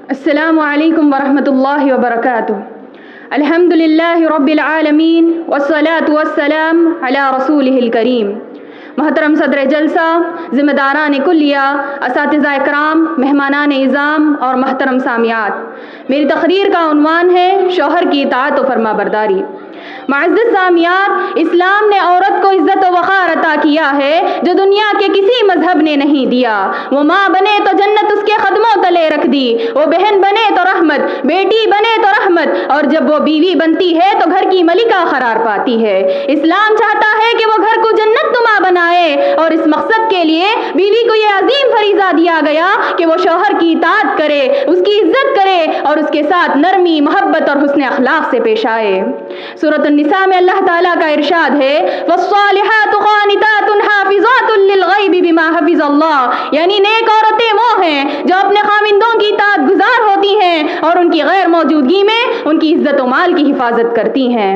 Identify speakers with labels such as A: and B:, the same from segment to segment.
A: السلام علیکم ورحمۃ اللہ وبرکاتہ۔ الحمد للہ رب العالمین والصلاة والسلام علی رسولہ الکریم۔ محترم صدر جلسہ، ذمہ داران کلیہ، اساتذہ اکرام، مہمانان اعظام اور محترم سامعات، میری تقریر کا عنوان ہے شوہر کی اطاعت و فرما برداری۔ معزز سامعات، اسلام نے عورت کو عزت و وقار عطا کیا ہے جو دنیا کے کسی مذہب نے نہیں دیا۔ وہ ماں بنے تو جنت اس کے قدموں تلے رکھ دی، وہ بہن بنے تو رحمت، بیٹی بنے تو رحمت، اور جب وہ بیوی بنتی ہے تو گھر کی ملکہ قرار پاتی ہے۔ اسلام چاہتا ہے کہ وہ گھر کو جنت نما بنائے، اور اس مقصد کے لیے بیوی کو یہ عظیم فریضہ دیا گیا کہ وہ شوہر کی اطاعت کرے، اس کی عزت کرے اور اس کے ساتھ نرمی، محبت اور حسن اخلاق سے پیش آئے۔ سورۃ النساء میں اللہ تعالیٰ کا ارشاد ہے وَالصَّالِحَاتُ قَانِتَاتٌ حَافِظَاتٌ لِّلْغَيْبِ بِمَا حَفِظَ اللَّهُ، یعنی نیک عورتیں وہ ہیں جو اپنے خاوندوں کی اطاعت گزار ہوتی ہیں اور ان کی غیر موجودگی میں ان کی عزت و مال کی حفاظت کرتی ہیں۔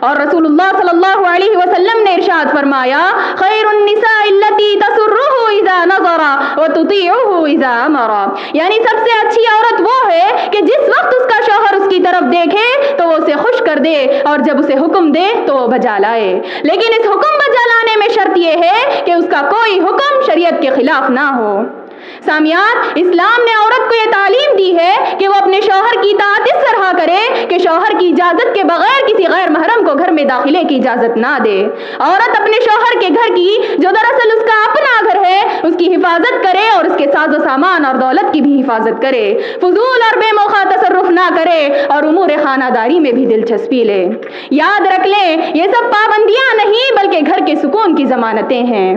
A: اور رسول اللہ صلی اللہ علیہ وسلم نے ارشاد فرمایا خیر النساء التي تسرُّهُ اذا نظر وتطيعه اذا امر، یعنی سب سے اچھی عورت وہ ہے کہ جس وقت اس کا شوہر اس کی طرف دیکھے تو وہ اسے خوش کر دے، اور جب اسے حکم دے تو وہ بجا لائے۔ لیکن اس حکم بجا لانے میں شرط یہ ہے کہ اس کا کوئی حکم شریعت کے خلاف نہ ہو۔ سامعات، اسلام نے عورت کو یہ تعلیم دی ہے کہ وہ اپنے شوہر کی اطاعت اس طرح کرے کہ شوہر کی اجازت کے بغیر کسی غیر محرم کو گھر میں داخلے کی اجازت نہ دے۔ عورت اپنے شوہر کے گھر کی، جو دراصل اس کا اپنا گھر ہے، اس کی حفاظت کرے اور اس کے ساز و سامان اور دولت کی بھی حفاظت کرے، فضول اور بے موقع تصرف نہ کرے اور امور خانہ داری میں بھی دلچسپی لے۔ یاد رکھ لیں، یہ سب پابندیاں نہیں بلکہ گھر کے سکون کی ضمانتیں ہیں۔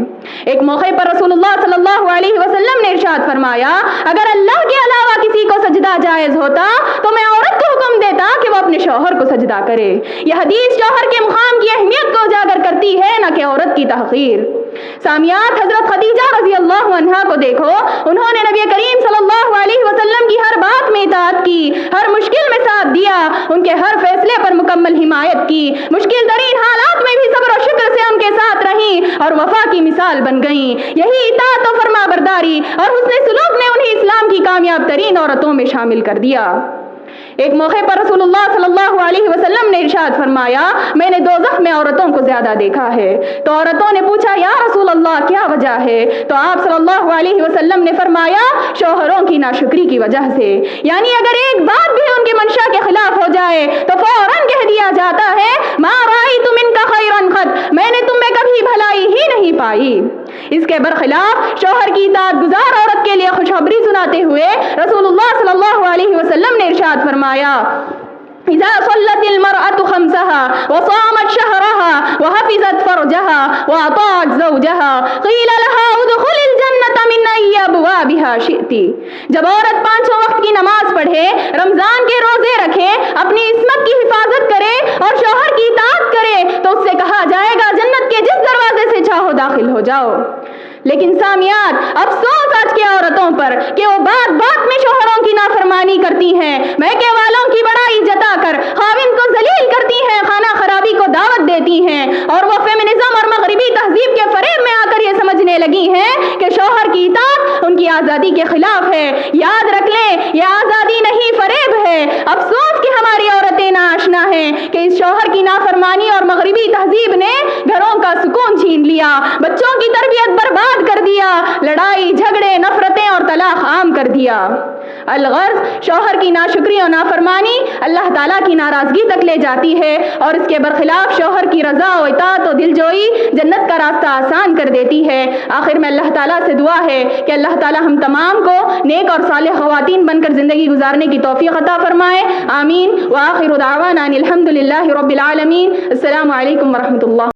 A: ایک موقع پر رسول اللہ صلی اللہ علیہ وسلم نے ارشاد فرمایا اگر اللہ کے علاوہ کسی کو سجدہ جائز ہوتا تو میں عورت کو حکم دیتا کہ وہ اپنے شوہر کو سجدہ کرے۔ یہ حدیث شوہر کے مقام کی اہمیت کو اجاگر کرتی ہے، نہ کہ عورت کی تحقیر۔ سامعات، حضرت خدیجہ رضی اللہ عنہا کو دیکھو، انہوں نے نبی کریم صلی اللہ علیہ وسلم کی ہر بات میں اطاعت کی، ہر مشکل میں ساتھ دیا، ان کے ہر فیصلے پر مکمل حمایت کی، مشکل ترین حالات میں بھی صبر و شکر سے ان کے ساتھ رہیں اور وفا کی مثال بن گئیں۔ یہی اطاعت و فرما برداری اور حسن سلوک نے انہیں اسلام کی کامیاب ترین عورتوں میں شامل کر دیا۔ ایک موقع پر رسول اللہ صلی اللہ علیہ وسلم نے ارشاد فرمایا میں نے دوزخ میں عورتوں کو زیادہ دیکھا ہے۔ تو عورتوں نے پوچھا یا رسول اللہ کیا وجہ ہے؟ تو آپ صلی اللہ علیہ وسلم نے فرمایا شوہروں کی ناشکری کی وجہ سے، یعنی اگر ایک بات بھی ان کی منشا کے خلاف ہو جائے تو فوراً کہہ دیا جاتا ہے ما رأیت منک خیرا قط، میں نے تم میں کبھی بھلائی ہی نہیں پائی۔ اس کے برخلاف شوہر کی اطاعت گزار عورت کے لیے خوشخبری سناتے ہوئے رسول اللہ صلی اللہ علیہ وسلم نے ارشاد فرمایا اذا صلت المرأة خمسها وصامت شهرها وحفظت فرجها واطاعت زوجها قيل لها ادخل الجنة من اي ابوابها شئت، جب عورت پانچوں وقت کی نماز پڑھے، رمضان کے روزے رکھے، اپنی عصمت کی حفاظت کرے اور شوہر کی اطاعت کرے تو اس سے کہا جائے گا جنت کے جس دروازے سے چاہو داخل ہو جاؤ۔ لیکن سامعات، افسوس آج کے عورتوں پر کہ وہ بات بات میں شوہروں کی نافرمانی کرتی ہیں، میکے والوں کی بڑائی جتا کر خاوند کو ذلیل کرتی ہیں، خانہ خرابی کو دعوت دیتی ہیں، اور وہ فیمنزم اور مغربی تہذیب کے فریب میں آ کر یہ سمجھنے لگی ہیں کہ شوہر کی اطاعت ان کی آزادی کے خلاف ہے۔ یاد رکھ لیں، یہ آزادی نہیں، فریب ہے۔ افسوس کہ ہماری عورتیں ناآشنا ہیں کہ اس شوہر کی نافرمانی اور مغربی تہذیب نے گھروں کا سکون چھین لیا، بچوں کی تربیت برباد کر دیا، لڑائی جھگڑے نفرتیں اور طلاق عام کر دیا۔ الغرض، شوہر کی ناشکری اور نافرمانی اللہ تعالیٰ کی ناراضگی تک لے جاتی ہے، اور اس کے برخلاف شوہر کی رضا و اطاعت و دلجوئی جنت کا راستہ آسان کر دیتی ہے۔ آخر میں اللہ تعالیٰ سے دعا ہے کہ اللہ تعالیٰ ہم تمام کو نیک اور صالح خواتین بن کر زندگی گزارنے کی توفیق عطا فرمائے، آمین۔ وآخر دعوانا ان الحمد للہ رب العالمین۔ السلام علیکم ورحمۃ اللہ۔